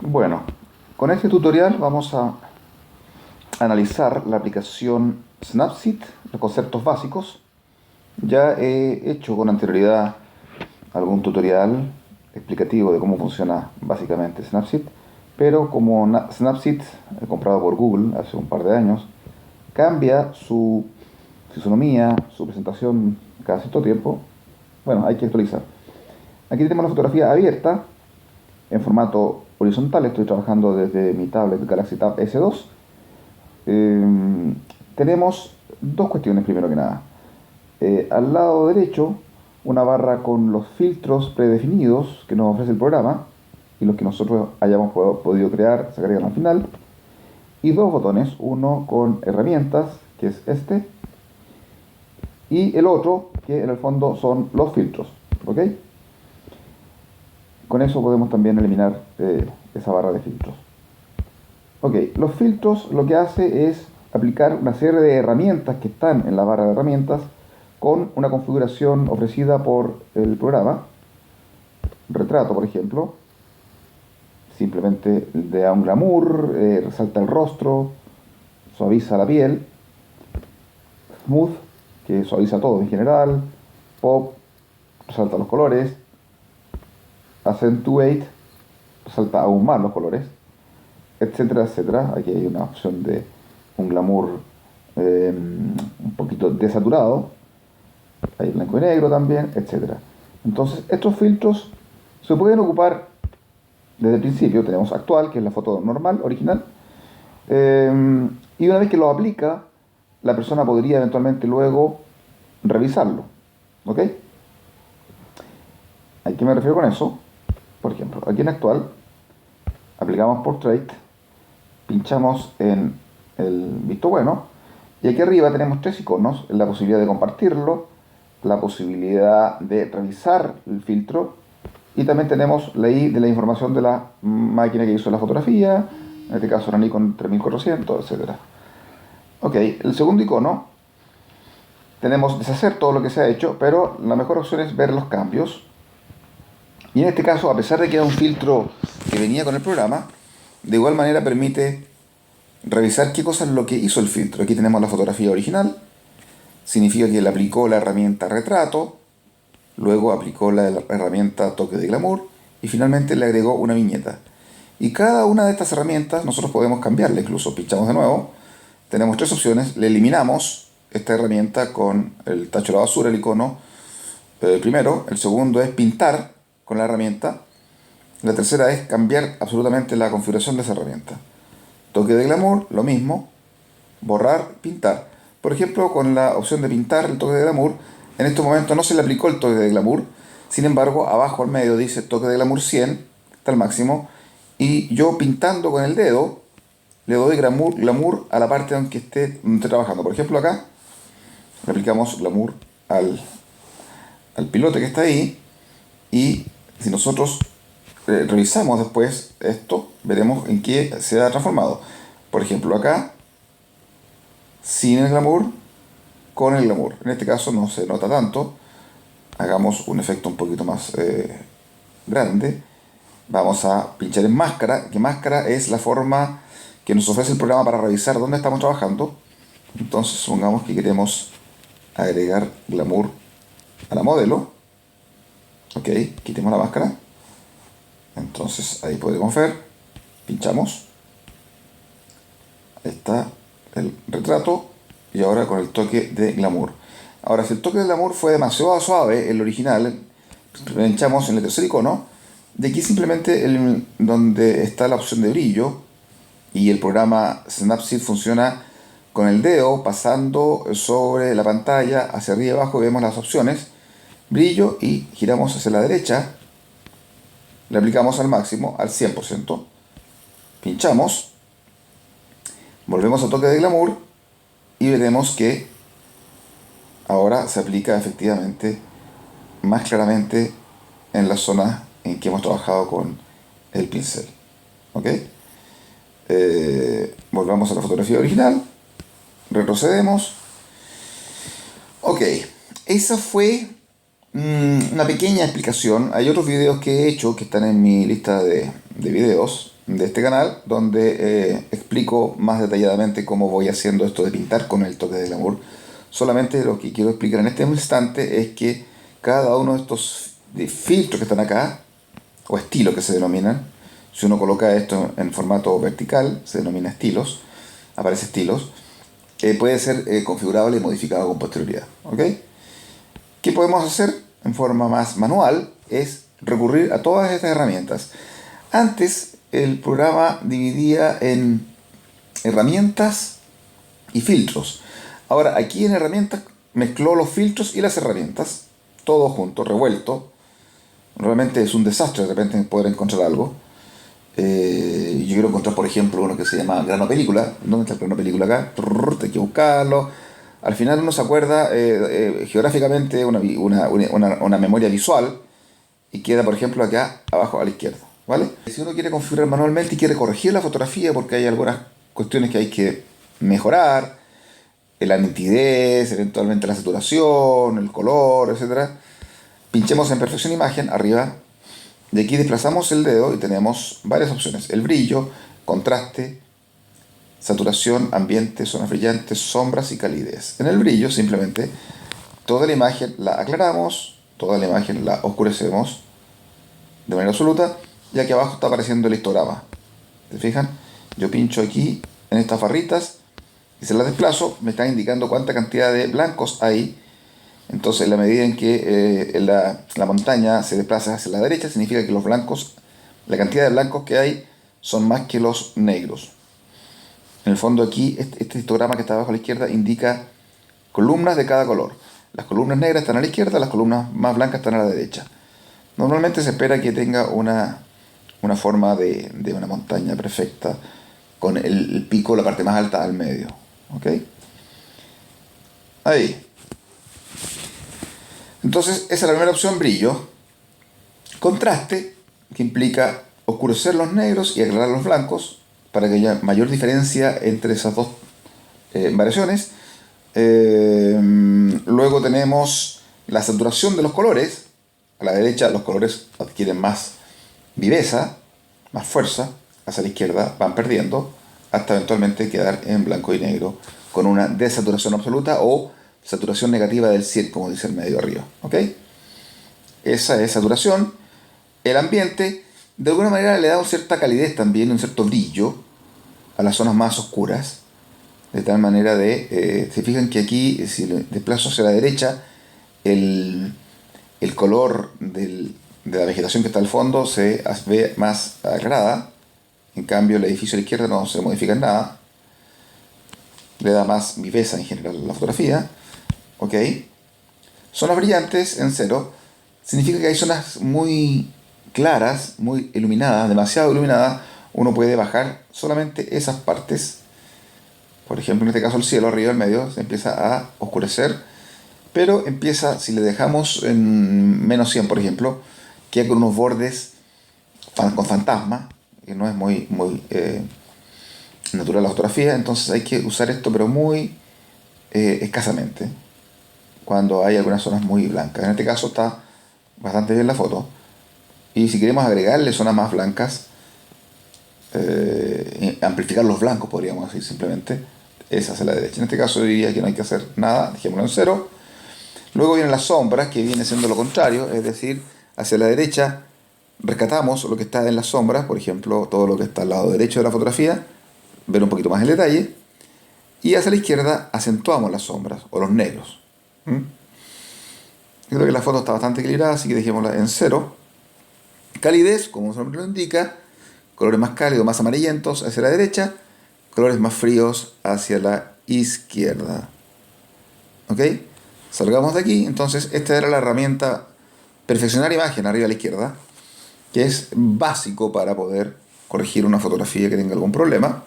Bueno, con este tutorial vamos a analizar la aplicación Snapseed, los conceptos básicos. Ya he hecho con anterioridad algún tutorial explicativo de cómo funciona básicamente Snapseed, pero como Snapseed, comprado por Google hace un par de años, cambia su fisonomía, su presentación cada cierto tiempo, bueno, hay que actualizar. Aquí tenemos la fotografía abierta en formato horizontal. Estoy trabajando desde mi tablet Galaxy Tab S2. Tenemos dos cuestiones primero que nada. Al lado derecho, una barra con los filtros predefinidos que nos ofrece el programa y los que nosotros hayamos podido crear se agregan al final. Y dos botones, uno con herramientas, que es este, y el otro, que en el fondo son los filtros. ¿Ok? Con eso podemos también eliminar esa barra de filtros. Ok, los filtros lo que hace es aplicar una serie de herramientas que están en la barra de herramientas con una configuración ofrecida por el programa. Retrato, por ejemplo, simplemente le da un glamour, resalta el rostro, suaviza la piel. Smooth, que suaviza todo en general. Pop, resalta los colores. Accentuate, resalta aún más los colores, etcétera, etcétera. Aquí hay una opción de un glamour un poquito desaturado. Hay blanco y negro también, etcétera. Entonces, estos filtros se pueden ocupar desde el principio. Tenemos actual, que es la foto normal, original. Y una vez que lo aplica, la persona podría eventualmente luego revisarlo. ¿Ok? ¿A qué me refiero con eso? Por ejemplo, aquí en actual, aplicamos Portrait, pinchamos en el visto bueno, y aquí arriba tenemos tres iconos: la posibilidad de compartirlo, la posibilidad de revisar el filtro, y también tenemos la I de la información de la máquina que hizo la fotografía, en este caso una Nikon 3400, etcétera. Ok, el segundo icono, tenemos deshacer todo lo que se ha hecho, pero la mejor opción es ver los cambios. Y en este caso, a pesar de que era un filtro que venía con el programa, de igual manera permite revisar qué cosa es lo que hizo el filtro. Aquí tenemos la fotografía original, significa que le aplicó la herramienta retrato, luego aplicó la herramienta toque de glamour y finalmente le agregó una viñeta. Y cada una de estas herramientas nosotros podemos cambiarla, incluso pinchamos de nuevo, tenemos tres opciones, le eliminamos esta herramienta con el tacho de la basura, el icono primero, el segundo es pintar con la herramienta, la tercera es cambiar absolutamente la configuración de esa herramienta. Toque de glamour, lo mismo, borrar, pintar. Por ejemplo, con la opción de pintar el toque de glamour, en este momento no se le aplicó el toque de glamour, sin embargo, abajo al medio dice toque de glamour 100, está al máximo, y yo pintando con el dedo le doy glamour a la parte en que esté trabajando. Por ejemplo, acá le aplicamos glamour al pilote que está ahí, y si nosotros revisamos después esto, veremos en qué se ha transformado. Por ejemplo, acá, sin el glamour, con el glamour. En este caso no se nota tanto. Hagamos un efecto un poquito más grande. Vamos a pinchar en máscara, que máscara es la forma que nos ofrece el programa para revisar dónde estamos trabajando. Entonces supongamos que queremos agregar glamour a la modelo. Ok, quitemos la máscara. Entonces ahí podemos ver, pinchamos, ahí está el retrato, y ahora con el toque de glamour. Ahora, si el toque de glamour fue demasiado suave, el original, pinchamos en el tercer icono, de aquí simplemente donde está la opción de brillo, y el programa Snapseed funciona con el dedo pasando sobre la pantalla hacia arriba y abajo. Vemos las opciones, brillo, y giramos hacia la derecha, le aplicamos al máximo, al 100%, pinchamos, volvemos a toque de glamour y veremos que ahora se aplica efectivamente más claramente en la zona en que hemos trabajado con el pincel. ¿Ok? Volvamos a la fotografía original, retrocedemos. Ok, esa fue Una pequeña explicación. Hay otros videos que he hecho que están en mi lista de videos de este canal, donde explico más detalladamente cómo voy haciendo esto de pintar con el toque de glamour. Solamente lo que quiero explicar en este instante es que cada uno de estos filtros que están acá, o estilos que se denominan, si uno coloca esto en formato vertical, se denomina estilos, aparece estilos, puede ser configurable y modificado con posterioridad. ¿Ok? ¿Qué podemos hacer en forma más manual? Es recurrir a todas estas herramientas. Antes el programa dividía en herramientas y filtros. Ahora aquí en herramientas mezcló los filtros y las herramientas, todo junto, revuelto. Realmente es un desastre de repente poder encontrar algo. Yo quiero encontrar, por ejemplo, uno que se llama grano película. ¿Dónde está el grano película acá? Hay que buscarlo. Al final uno se acuerda geográficamente una memoria visual y queda, por ejemplo, acá abajo a la izquierda. ¿Vale? Si uno quiere configurar manualmente y quiere corregir la fotografía porque hay algunas cuestiones que hay que mejorar, la nitidez, eventualmente la saturación, el color, etcétera, pinchemos en perfección imagen arriba. De aquí desplazamos el dedo y tenemos varias opciones: el brillo, contraste, saturación, ambiente, zonas brillantes, sombras y calidez. En el brillo simplemente toda la imagen la aclaramos, toda la imagen la oscurecemos de manera absoluta, y aquí abajo está apareciendo el histograma. ¿Se fijan? Yo pincho aquí en estas barritas y se las desplazo, me están indicando cuánta cantidad de blancos hay. Entonces, en la medida en que la montaña se desplaza hacia la derecha, significa que los blancos, la cantidad de blancos que hay son más que los negros. En el fondo aquí, este histograma que está abajo a la izquierda indica columnas de cada color. Las columnas negras están a la izquierda, las columnas más blancas están a la derecha. Normalmente se espera que tenga una forma de una montaña perfecta, con el pico, la parte más alta al medio. ¿Ok? Ahí. Entonces, esa es la primera opción, brillo. Contraste, que implica oscurecer los negros y aclarar los blancos para que haya mayor diferencia entre esas dos variaciones. Luego tenemos la saturación de los colores. A la derecha los colores adquieren más viveza, más fuerza. Hacia la izquierda van perdiendo hasta eventualmente quedar en blanco y negro con una desaturación absoluta o saturación negativa del 100, como dice el medio arriba. ¿Ok? Esa es saturación. El ambiente, de alguna manera, le da una cierta calidez también, un cierto brillo a las zonas más oscuras. De tal manera se fijan que aquí, si le desplazo hacia la derecha, el color de la vegetación que está al fondo se ve más aclarada. En cambio, el edificio a la izquierda no se modifica en nada. Le da más viveza en general a la fotografía. ¿Ok? Zonas brillantes en cero significa que hay zonas muy claras, muy iluminadas, demasiado iluminadas. Uno puede bajar solamente esas partes. Por ejemplo, en este caso el cielo arriba del medio se empieza a oscurecer, pero empieza, si le dejamos en -100, por ejemplo, queda con unos bordes con fantasma, que no es muy natural la fotografía. Entonces hay que usar esto, pero muy escasamente, cuando hay algunas zonas muy blancas. En este caso está bastante bien la foto. Y si queremos agregarle zonas más blancas, amplificar los blancos, podríamos decir simplemente, es hacia la derecha. En este caso diría que no hay que hacer nada, dejémoslo en cero. Luego vienen las sombras, que viene siendo lo contrario, es decir, hacia la derecha rescatamos lo que está en las sombras, por ejemplo, todo lo que está al lado derecho de la fotografía, ver un poquito más el detalle, y hacia la izquierda acentuamos las sombras o los negros. ¿Mm? Creo que la foto está bastante equilibrada, así que dejémosla en cero. Calidez, como su nombre lo indica, colores más cálidos, más amarillentos hacia la derecha, colores más fríos hacia la izquierda. ¿Ok? Salgamos de aquí. Entonces, esta era la herramienta perfeccionar imagen arriba a la izquierda, que es básico para poder corregir una fotografía que tenga algún problema.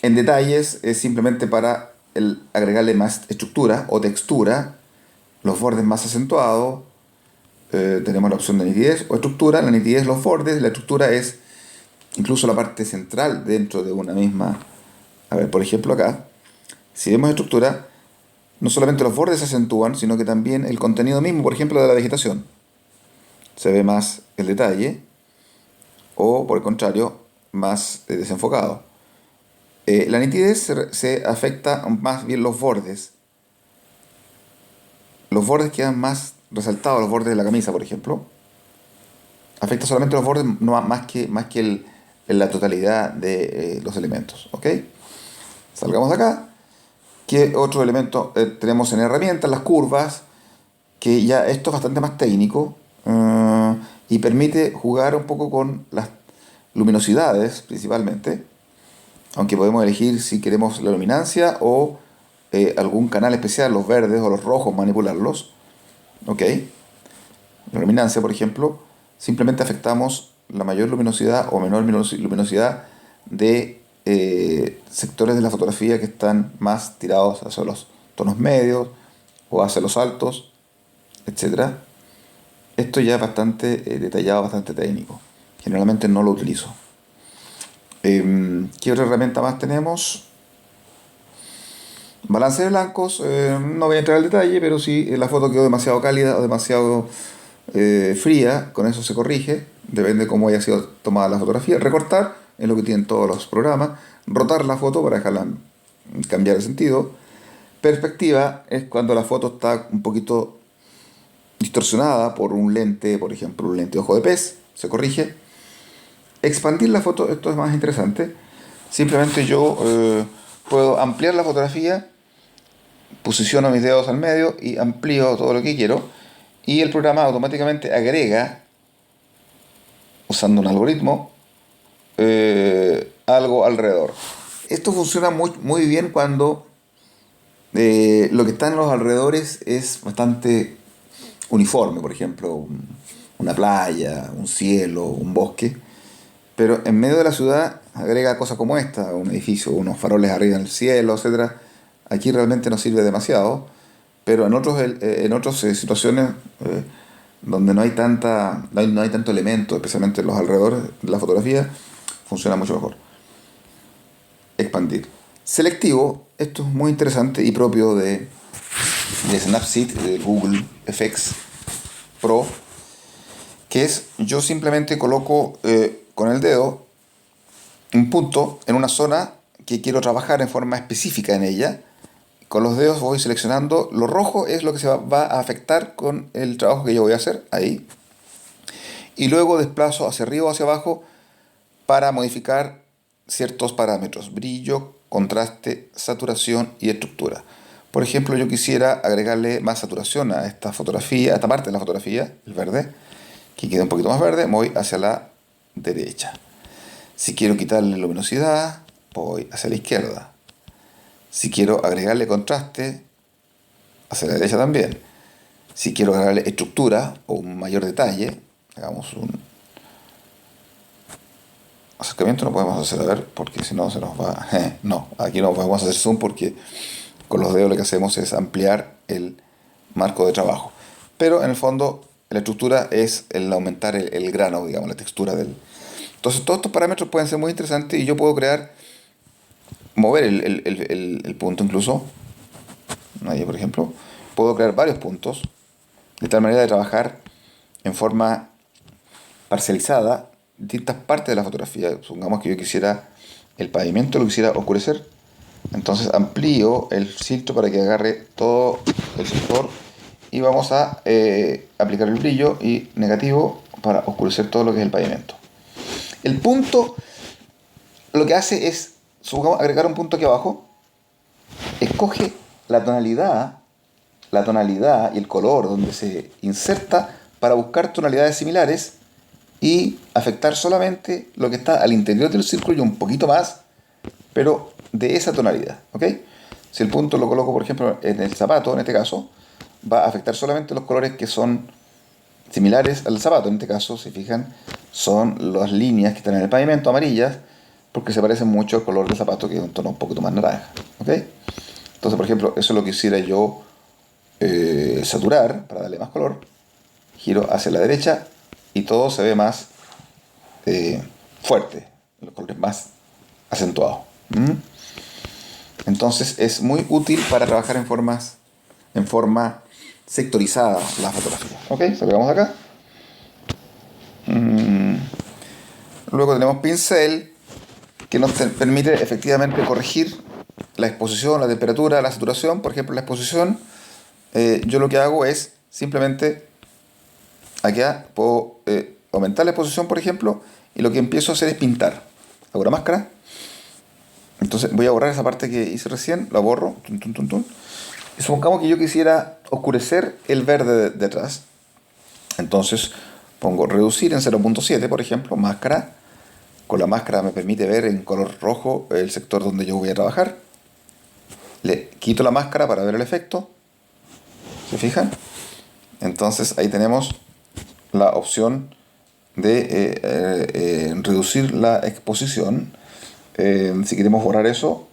En detalles es simplemente para agregarle más estructura o textura, los bordes más acentuados. Tenemos la opción de nitidez o estructura. La nitidez, los bordes; la estructura es incluso la parte central dentro de una misma. A ver, por ejemplo acá, si vemos estructura, no solamente los bordes se acentúan, sino que también el contenido mismo, por ejemplo, de la vegetación. Se ve más el detalle o, por el contrario, más desenfocado. La nitidez se afecta más bien los bordes. Los bordes quedan más resaltados, los bordes de la camisa, por ejemplo. Afecta solamente los bordes, no más que la totalidad de los elementos. ¿Ok? Salgamos de acá. ¿Qué otro elemento tenemos en herramientas? Las curvas, que ya esto es bastante más técnico y permite jugar un poco con las luminosidades principalmente, aunque podemos elegir si queremos la luminancia o algún canal especial, los verdes o los rojos, manipularlos. ¿Ok? La luminancia, por ejemplo, simplemente afectamos la mayor luminosidad o menor luminosidad de sectores de la fotografía que están más tirados hacia los tonos medios o hacia los altos, etcétera. Esto ya es bastante detallado, bastante técnico. Generalmente no lo utilizo. ¿Qué otra herramienta más tenemos? Balance de blancos. No voy a entrar al detalle, pero si la foto quedó demasiado cálida o demasiado fría, con eso se corrige. Depende de cómo haya sido tomada la fotografía. Recortar es lo que tienen todos los programas. Rotar la foto para dejarla cambiar de sentido. Perspectiva es cuando la foto está un poquito distorsionada por un lente, por ejemplo, un lente de ojo de pez, se corrige. Expandir la foto, esto es más interesante. Simplemente yo puedo ampliar la fotografía, posiciono mis dedos al medio y amplío todo lo que quiero. Y el programa automáticamente agrega, usando un algoritmo, algo alrededor. Esto funciona muy bien cuando lo que está en los alrededores es bastante uniforme, por ejemplo, una playa, un cielo, un bosque, pero en medio de la ciudad agrega cosas como esta, un edificio, unos faroles arriba en el cielo, etcétera. Aquí realmente no sirve demasiado, pero en otras situaciones donde no hay tanto elemento, especialmente en los alrededores de la fotografía, funciona mucho mejor. Expandir. Selectivo, esto es muy interesante y propio de Snapseed, de Google FX Pro, que es yo simplemente coloco con el dedo un punto en una zona que quiero trabajar en forma específica en ella. Con los dedos voy seleccionando. Lo rojo es lo que se va a afectar con el trabajo que yo voy a hacer ahí. Y luego desplazo hacia arriba o hacia abajo para modificar ciertos parámetros: brillo, contraste, saturación y estructura. Por ejemplo, yo quisiera agregarle más saturación a esta fotografía, a esta parte de la fotografía, el verde, que quede un poquito más verde, voy hacia la derecha. Si quiero quitarle luminosidad, voy hacia la izquierda. Si quiero agregarle contraste, hacia la derecha también. Si quiero agregarle estructura o un mayor detalle, hagamos un acercamiento, no podemos hacer, a ver, porque si no se nos va. No, aquí no podemos hacer zoom porque con los dedos lo que hacemos es ampliar el marco de trabajo. Pero en el fondo, la estructura es el aumentar el grano, digamos, la textura del. Entonces, todos estos parámetros pueden ser muy interesantes y yo puedo mover el punto incluso. Ahí, por ejemplo, puedo crear varios puntos de tal manera de trabajar en forma parcializada distintas partes de la fotografía. Supongamos que yo quisiera el pavimento, lo quisiera oscurecer. Entonces amplío el filtro para que agarre todo el sector y vamos a aplicar el brillo y negativo para oscurecer todo lo que es el pavimento. El punto lo que hace es, supongamos, agregar un punto aquí abajo. Escoge la tonalidad y el color donde se inserta para buscar tonalidades similares y afectar solamente lo que está al interior del círculo y un poquito más, pero de esa tonalidad, ¿ok? Si el punto lo coloco, por ejemplo, en el zapato, en este caso, va a afectar solamente los colores que son similares al zapato. En este caso, si fijan, son las líneas que están en el pavimento amarillas, porque se parecen mucho al color del zapato, que es un tono un poquito más naranja, ¿ok? Entonces, por ejemplo, eso lo quisiera yo saturar para darle más color. Giro hacia la derecha y todo se ve más fuerte, los colores más acentuados. Entonces es muy útil para trabajar en formas en forma sectorizada la fotografía. Ok, salgamos de acá. Luego tenemos pincel, que nos permite efectivamente corregir la exposición, la temperatura, la saturación. Por ejemplo, la exposición, yo lo que hago es simplemente, acá puedo aumentar la exposición, por ejemplo, y lo que empiezo a hacer es pintar. Hago una máscara. Entonces voy a borrar esa parte que hice recién, la borro. Tun, tun, tun, tun. Y supongamos que yo quisiera oscurecer el verde de atrás. Entonces pongo reducir en 0.7, por ejemplo, máscara. Con la máscara me permite ver en color rojo el sector donde yo voy a trabajar. Le quito la máscara para ver el efecto. ¿Se fijan? Entonces ahí tenemos la opción de reducir la exposición. Si queremos borrar eso,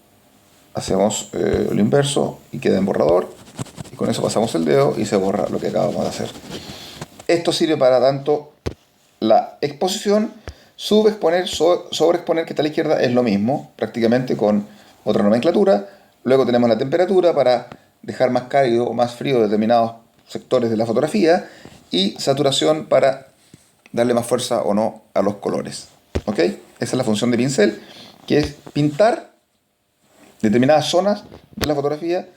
hacemos lo inverso y queda en borrador. Y con eso pasamos el dedo y se borra lo que acabamos de hacer. Esto sirve para tanto la exposición, subexponer, sobreexponer, que está a la izquierda, es lo mismo, prácticamente con otra nomenclatura. Luego tenemos la temperatura para dejar más cálido o más frío determinados sectores de la fotografía. Y saturación para darle más fuerza o no a los colores. ¿Ok? Esa es la función de pincel, que es pintar determinadas zonas de la fotografía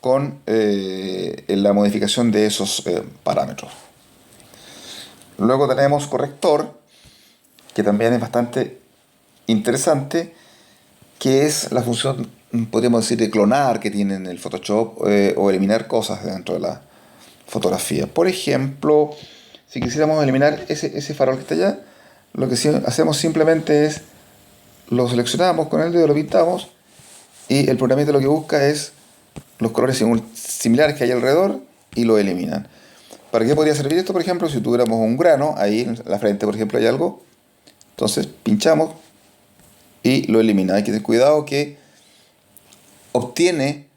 con la modificación de esos parámetros. Luego tenemos corrector, que también es bastante interesante, que es la función, podríamos decir, de clonar que tiene en el Photoshop o eliminar cosas dentro de la fotografía. Por ejemplo, si quisiéramos eliminar ese farol que está allá, lo que hacemos simplemente es lo seleccionamos con el dedo, lo pintamos y el programita lo que busca es los colores similares que hay alrededor y lo eliminan. ¿Para qué podría servir esto? Por ejemplo, si tuviéramos un grano, ahí en la frente, por ejemplo, hay algo, entonces pinchamos y lo elimina. Hay que tener cuidado que obtiene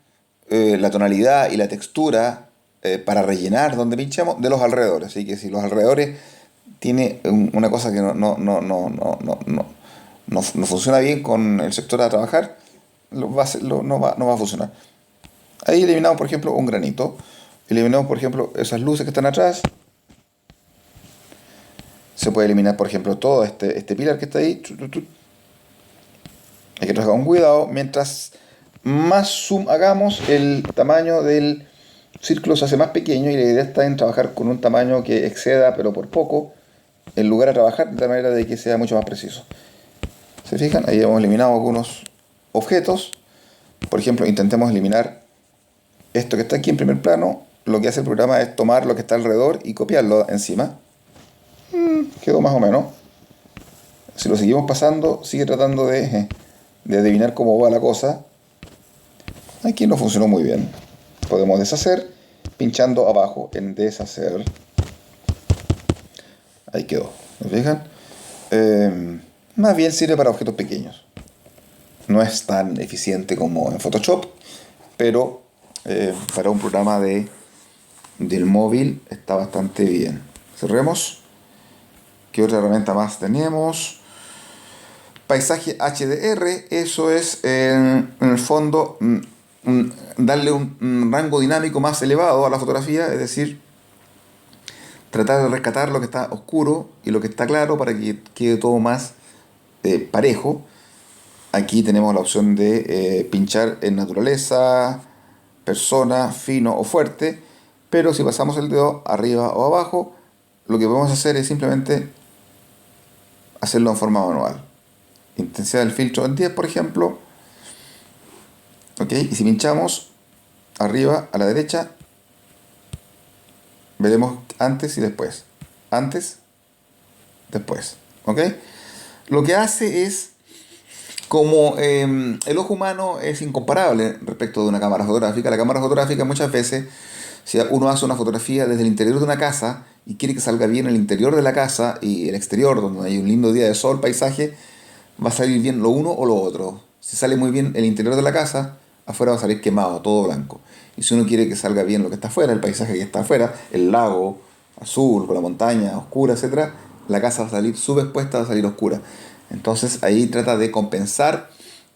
la tonalidad y la textura para rellenar donde pinchamos de los alrededores. Así que si los alrededores tiene una cosa que no funciona bien con el sector a trabajar, no va a funcionar. Ahí eliminamos, por ejemplo, un granito. Eliminamos, por ejemplo, esas luces que están atrás. Se puede eliminar, por ejemplo, todo este pilar que está ahí. Hay que trabajar con cuidado. Mientras más zoom hagamos, el tamaño del círculo se hace más pequeño y la idea está en trabajar con un tamaño que exceda, pero por poco, en lugar de trabajar de tal manera de que sea mucho más preciso. ¿Se fijan? Ahí hemos eliminado algunos objetos. Por ejemplo, intentemos eliminar esto que está aquí en primer plano. Lo que hace el programa es tomar lo que está alrededor y copiarlo encima. Quedó más o menos. Si lo seguimos pasando, sigue tratando de adivinar cómo va la cosa. Aquí no funcionó muy bien. Podemos deshacer pinchando abajo en deshacer. Ahí quedó. ¿Me fijan? Más bien sirve para objetos pequeños. No es tan eficiente como en Photoshop, pero para un programa del móvil está bastante bien. Cerremos. ¿Qué otra herramienta más tenemos? Paisaje HDR. Eso es en el fondo darle un rango dinámico más elevado a la fotografía, es decir, tratar de rescatar lo que está oscuro y lo que está claro para que quede todo más parejo. Aquí tenemos la opción de pinchar en naturaleza, persona, fino o fuerte, pero si pasamos el dedo arriba o abajo, lo que podemos hacer es simplemente hacerlo en forma manual. Intensidad del filtro en 10, por ejemplo. ¿Ok? Y si pinchamos arriba a la derecha, veremos antes y después. Antes, después. ¿Ok? Lo que hace es, como el ojo humano es incomparable respecto de una cámara fotográfica, la cámara fotográfica muchas veces, si uno hace una fotografía desde el interior de una casa y quiere que salga bien el interior de la casa y el exterior, donde hay un lindo día de sol, paisaje, va a salir bien lo uno o lo otro. Si sale muy bien el interior de la casa, afuera va a salir quemado, todo blanco. Y si uno quiere que salga bien lo que está afuera, el paisaje que está afuera, el lago azul con la montaña oscura, etcétera, la casa va a salir subexpuesta, va a salir oscura. Entonces ahí trata de compensar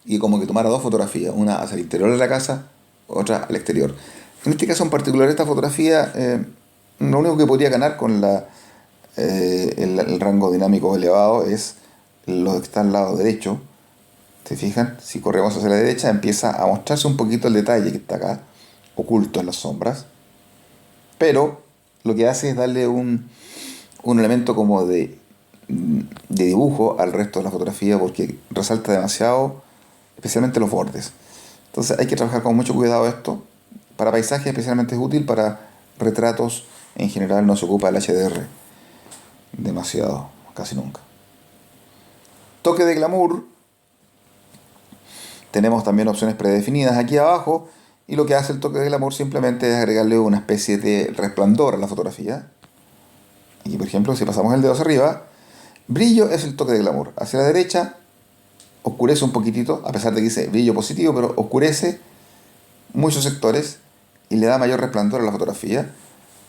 y como que tomara dos fotografías, una hacia el interior de la casa, otra al exterior. En este caso en particular, esta fotografía, lo único que podría ganar con el rango dinámico elevado es lo que está al lado derecho. ¿Se fijan? Si corremos hacia la derecha empieza a mostrarse un poquito el detalle que está acá, oculto en las sombras. Pero lo que hace es darle un elemento como de dibujo al resto de la fotografía porque resalta demasiado, especialmente los bordes. Entonces hay que trabajar con mucho cuidado esto. Para paisajes especialmente es útil, para retratos en general no se ocupa el HDR demasiado, casi nunca. Toque de glamour, tenemos también opciones predefinidas aquí abajo y lo que hace el toque de glamour simplemente es agregarle una especie de resplandor a la fotografía. Aquí por ejemplo si pasamos el dedo hacia arriba, brillo es el toque de glamour. Hacia la derecha oscurece un poquitito, a pesar de que dice brillo positivo, pero oscurece muchos sectores y le da mayor resplandor a la fotografía.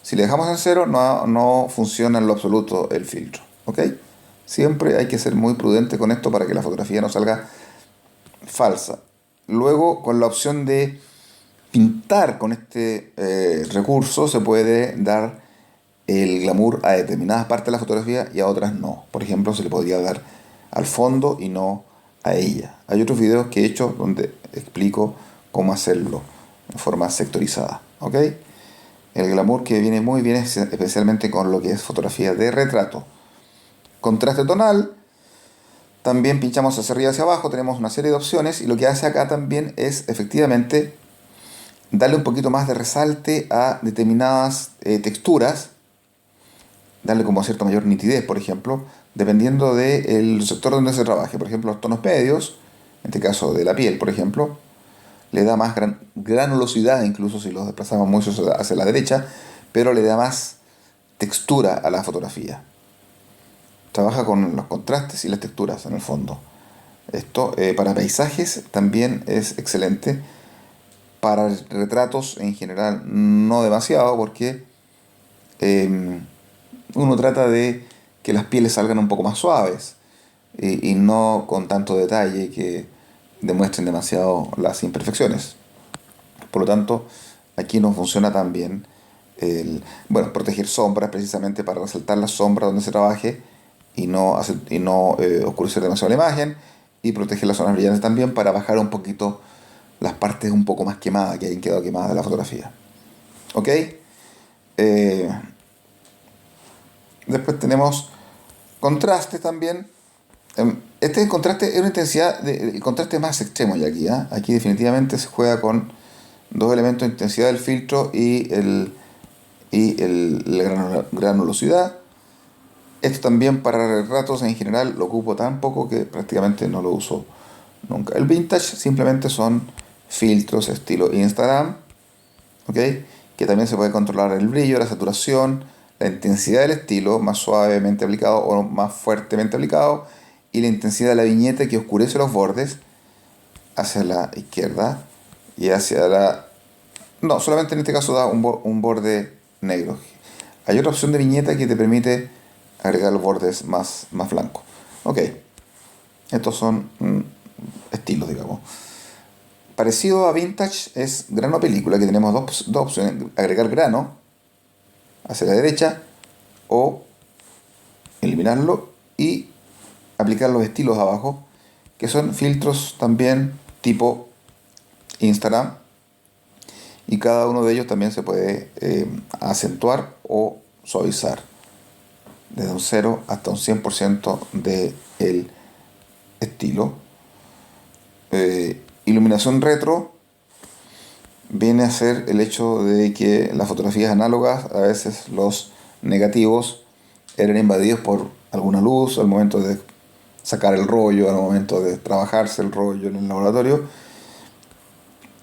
Si le dejamos en cero, no funciona en lo absoluto el filtro. ¿Ok? Siempre hay que ser muy prudente con esto para que la fotografía no salga falsa. Luego, con la opción de pintar con este recurso, se puede dar el glamour a determinadas partes de la fotografía y a otras no. Por ejemplo, se le podría dar al fondo y no a ella. Hay otros videos que he hecho donde explico cómo hacerlo de forma sectorizada. ¿Ok? El glamour que viene muy bien especialmente con lo que es fotografía de retrato. Contraste tonal, también pinchamos hacia arriba y hacia abajo, tenemos una serie de opciones y lo que hace acá también es efectivamente darle un poquito más de resalte a determinadas texturas, darle como cierta mayor nitidez, por ejemplo, dependiendo del sector donde se trabaje. Por ejemplo, los tonos medios, en este caso de la piel, por ejemplo, le da más granulosidad, incluso si los desplazamos mucho hacia la derecha, pero le da más textura a la fotografía. Trabaja con los contrastes y las texturas en el fondo. Esto para paisajes también es excelente. Para retratos en general no demasiado porque eh, uno trata de que las pieles salgan un poco más suaves y no con tanto detalle que demuestren demasiado las imperfecciones. Por lo tanto, aquí no funciona tan bien bueno, proteger sombras precisamente para resaltar las sombras donde se trabaje y no oscurecer demasiado la imagen, y proteger las zonas brillantes también para bajar un poquito las partes un poco más quemadas que hayan quedado quemadas de la fotografía. ¿Ok? Eh, Después tenemos contraste también. Este contraste es una intensidad, el contraste más extremo ya aquí. ¿Ah? Aquí definitivamente se juega con dos elementos de intensidad del filtro y la granulosidad. Esto también para retratos en general lo ocupo tan poco que prácticamente no lo uso nunca. El vintage simplemente son filtros estilo Instagram, ¿ok? Que también se puede controlar el brillo, la saturación, la intensidad del estilo, más suavemente aplicado o más fuertemente aplicado, y la intensidad de la viñeta que oscurece los bordes hacia la izquierda y hacia la... No, solamente en este caso da un borde negro. Hay otra opción de viñeta que te permite agregar los bordes más blancos. Ok, estos son estilos, digamos. Parecido a Vintage es grano película, que tenemos dos opciones: agregar grano hacia la derecha o eliminarlo y aplicar los estilos abajo, que son filtros también tipo Instagram, y cada uno de ellos también se puede acentuar o suavizar desde un 0 hasta un 100% del estilo. Iluminación retro viene a ser el hecho de que las fotografías análogas, a veces los negativos eran invadidos por alguna luz al momento de sacar el rollo, al momento de trabajarse el rollo en el laboratorio,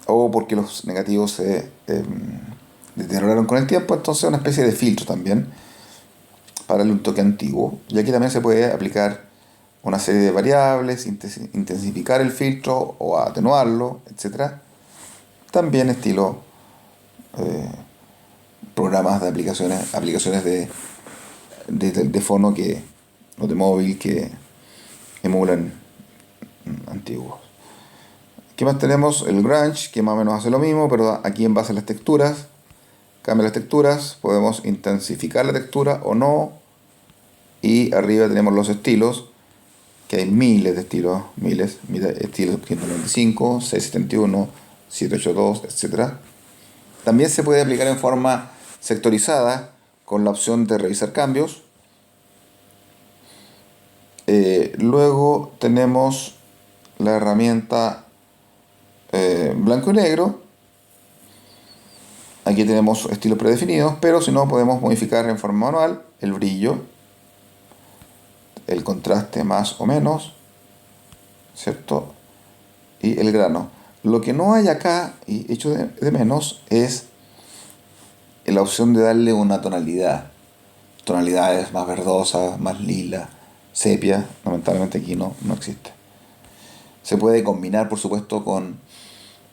o porque los negativos se deterioraron con el tiempo. Entonces una especie de filtro también para darle un toque antiguo. Y aquí también se puede aplicar una serie de variables, intensificar el filtro o atenuarlo, etcétera. También estilo programas de aplicaciones de fono o de móvil que emulan antiguos. ¿Qué más tenemos? El Grunge, que más o menos hace lo mismo, pero aquí en base a las texturas. Cambia las texturas, podemos intensificar la textura o no. Y arriba tenemos los estilos, que hay miles de estilos, miles, mira, estilos 195, 671, 782, etcétera. También se puede aplicar en forma sectorizada con la opción de revisar cambios. Luego tenemos la herramienta blanco y negro. Aquí tenemos estilos predefinidos, pero si no podemos modificar en forma manual el brillo, el contraste más o menos, ¿cierto? Y el grano. Lo que no hay acá, y echo de menos, es la opción de darle una tonalidad. Tonalidades más verdosas, más lila, sepia. Lamentablemente aquí no existe. Se puede combinar, por supuesto, con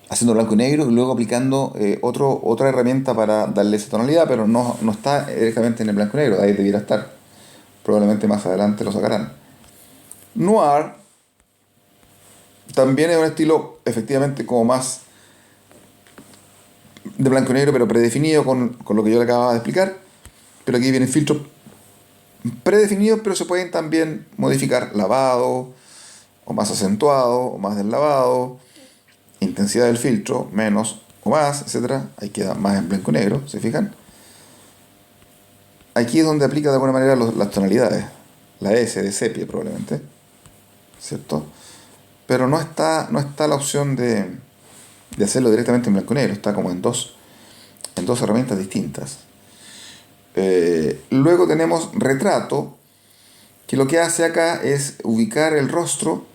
haciendo blanco y negro y luego aplicando otra herramienta para darle esa tonalidad, pero no está directamente en el blanco y negro. Ahí debiera estar. Probablemente más adelante lo sacarán. Noir también es un estilo efectivamente como más de blanco y negro, pero predefinido con lo que yo le acababa de explicar. Pero aquí vienen filtros predefinidos, pero se pueden también modificar lavado, o más acentuado, o más deslavado, intensidad del filtro, menos o más, etcétera. Ahí queda más en blanco y negro, ¿se fijan? Aquí es donde aplica de alguna manera las tonalidades. La S de sepia probablemente, ¿cierto? Pero no está la opción de hacerlo directamente en blanco y negro. Está como en dos herramientas distintas. Luego tenemos retrato, que lo que hace acá es ubicar el rostro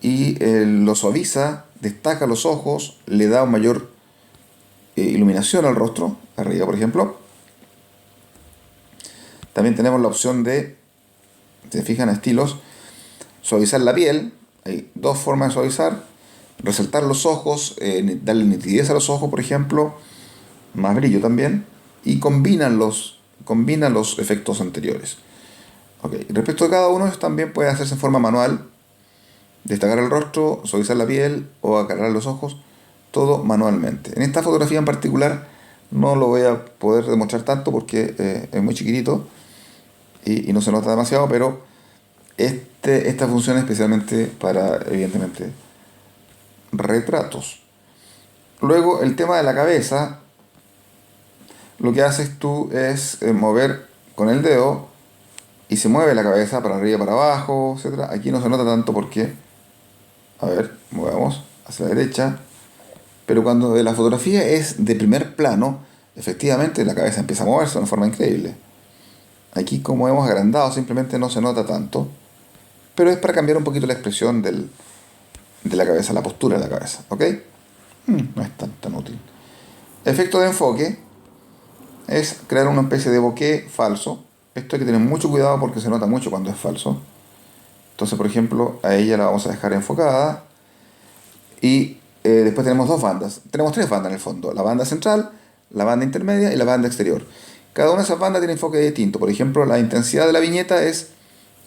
y lo suaviza, destaca los ojos, le da mayor iluminación al rostro, arriba por ejemplo. También tenemos la opción de, si se fijan, estilos, suavizar la piel. Hay dos formas de suavizar. Resaltar los ojos, darle nitidez a los ojos, por ejemplo, más brillo también. Y combina los efectos anteriores. Okay. Respecto a cada uno, también puede hacerse en forma manual. Destacar el rostro, suavizar la piel o aclarar los ojos, todo manualmente. En esta fotografía en particular no lo voy a poder demostrar tanto porque es muy chiquitito y no se nota demasiado, pero esta funciona especialmente para, evidentemente, retratos. Luego, el tema de la cabeza, lo que haces tú es mover con el dedo y se mueve la cabeza para arriba, para abajo, etcétera. Aquí no se nota tanto porque, a ver, movemos hacia la derecha, pero cuando la fotografía es de primer plano, efectivamente la cabeza empieza a moverse de una forma increíble. Aquí, como hemos agrandado, simplemente no se nota tanto, pero es para cambiar un poquito la expresión de la cabeza, la postura de la cabeza, ¿ok? No es tan útil. Efecto de enfoque es crear una especie de bokeh falso. Esto hay que tener mucho cuidado porque se nota mucho cuando es falso. Entonces, por ejemplo, a ella la vamos a dejar enfocada y después tenemos dos bandas. Tenemos tres bandas en el fondo. La banda central, la banda intermedia y la banda exterior. Cada una de esas bandas tiene enfoque distinto. Por ejemplo, la intensidad de la viñeta es,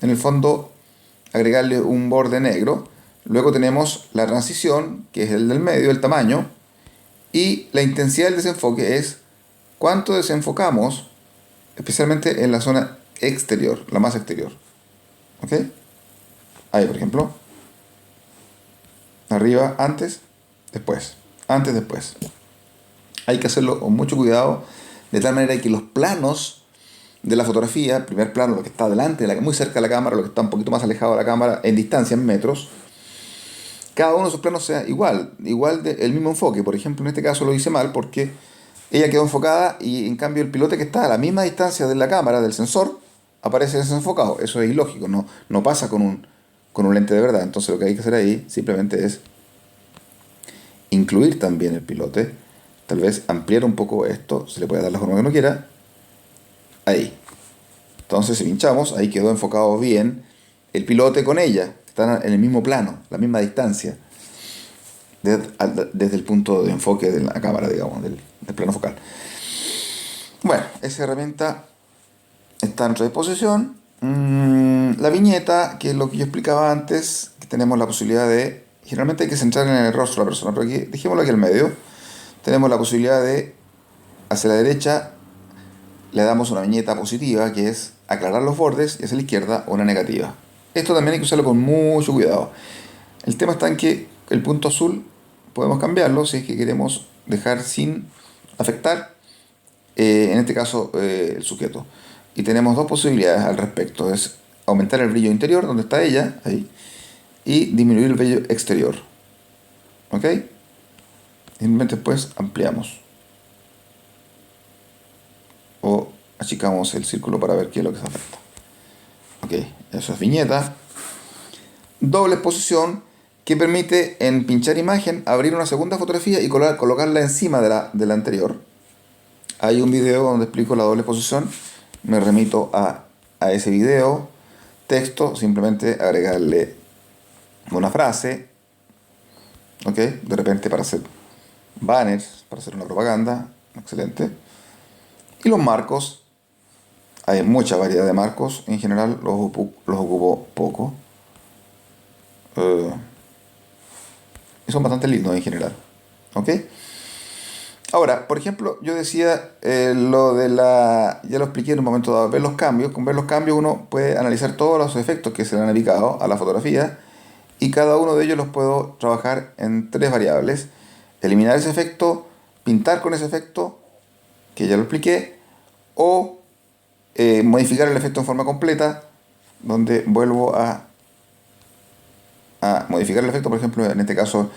en el fondo, agregarle un borde negro. Luego tenemos la transición, que es el del medio, el tamaño. Y la intensidad del desenfoque es cuánto desenfocamos, especialmente en la zona exterior, la más exterior. ¿Ok? Ahí, por ejemplo. Arriba, antes, después. Antes, después. Hay que hacerlo con mucho cuidado, de tal manera que los planos de la fotografía, el primer plano, lo que está delante, muy cerca de la cámara, lo que está un poquito más alejado de la cámara, en distancia, en metros, cada uno de esos planos sea igual el mismo enfoque. Por ejemplo, en este caso lo hice mal porque ella quedó enfocada y en cambio el pilote que está a la misma distancia de la cámara, del sensor, aparece desenfocado. Eso es ilógico, no pasa con un lente de verdad. Entonces lo que hay que hacer ahí simplemente es incluir también el pilote, tal vez ampliar un poco esto, se le puede dar la forma que uno quiera, ahí. Entonces si pinchamos, ahí quedó enfocado bien el pilote con ella, están en el mismo plano, la misma distancia, desde el punto de enfoque de la cámara, digamos, del plano focal. Bueno, esa herramienta está en nuestra disposición. La viñeta, que es lo que yo explicaba antes, que tenemos la posibilidad de Generalmente hay que centrar en el rostro de la persona, pero aquí, dejémoslo aquí al medio. Tenemos la posibilidad de, hacia la derecha, le damos una viñeta positiva, que es aclarar los bordes, y hacia la izquierda una negativa. Esto también hay que usarlo con mucho cuidado. El tema está en que el punto azul podemos cambiarlo si es que queremos dejar sin afectar, en este caso, el sujeto. Y tenemos dos posibilidades al respecto. Es aumentar el brillo interior, donde está ella, ahí, y disminuir el brillo exterior. ¿Ok? Simplemente después ampliamos. O achicamos el círculo para ver qué es lo que se afecta. Ok, eso es viñeta. Doble exposición, que permite en pinchar imagen abrir una segunda fotografía y colocarla encima de la anterior. Hay un video donde explico la doble exposición. Me remito a ese video. Texto, simplemente agregarle una frase. ¿Ok? De repente para hacer banners, para hacer una propaganda. Excelente. Y los marcos. Hay mucha variedad de marcos. En general los ocupo poco. Y son bastante lindos en general. ¿Ok? Ahora, por ejemplo, yo decía lo de la... Ya lo expliqué en un momento dado, ver los cambios. Con ver los cambios uno puede analizar todos los efectos que se le han aplicado a la fotografía y cada uno de ellos los puedo trabajar en tres variables. Eliminar ese efecto, pintar con ese efecto, que ya lo expliqué, o modificar el efecto en forma completa, donde vuelvo a modificar el efecto. Por ejemplo, en este caso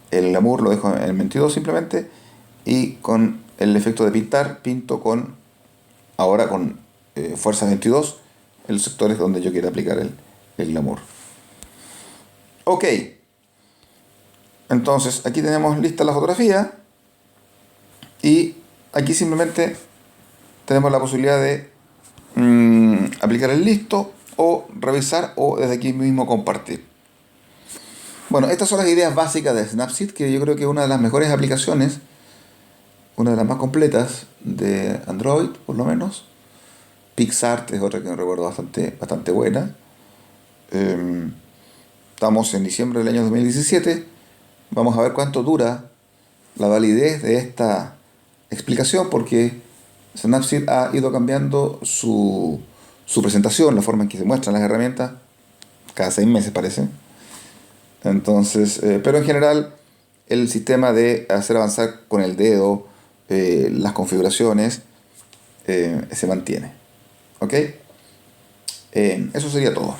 el glamour lo dejo en 22 simplemente, y con el efecto de pintar pinto ahora con fuerza 22 en los sectores donde yo quiera aplicar el glamour. Ok, entonces aquí tenemos lista la fotografía y aquí simplemente tenemos la posibilidad de aplicar el listo o revisar o desde aquí mismo compartir. Bueno, estas son las ideas básicas de Snapseed, que yo creo que es una de las mejores aplicaciones, una de las más completas de Android, por lo menos. PixArt es otra que me recuerdo bastante buena. Eh, Estamos en diciembre del año 2017. Vamos a ver cuánto dura la validez de esta explicación, porque Snapseed ha ido cambiando su presentación, la forma en que se muestran las herramientas, cada 6 meses parece. Entonces, pero en general el sistema de hacer avanzar con el dedo las configuraciones se mantiene. ¿Ok? Eso sería todo.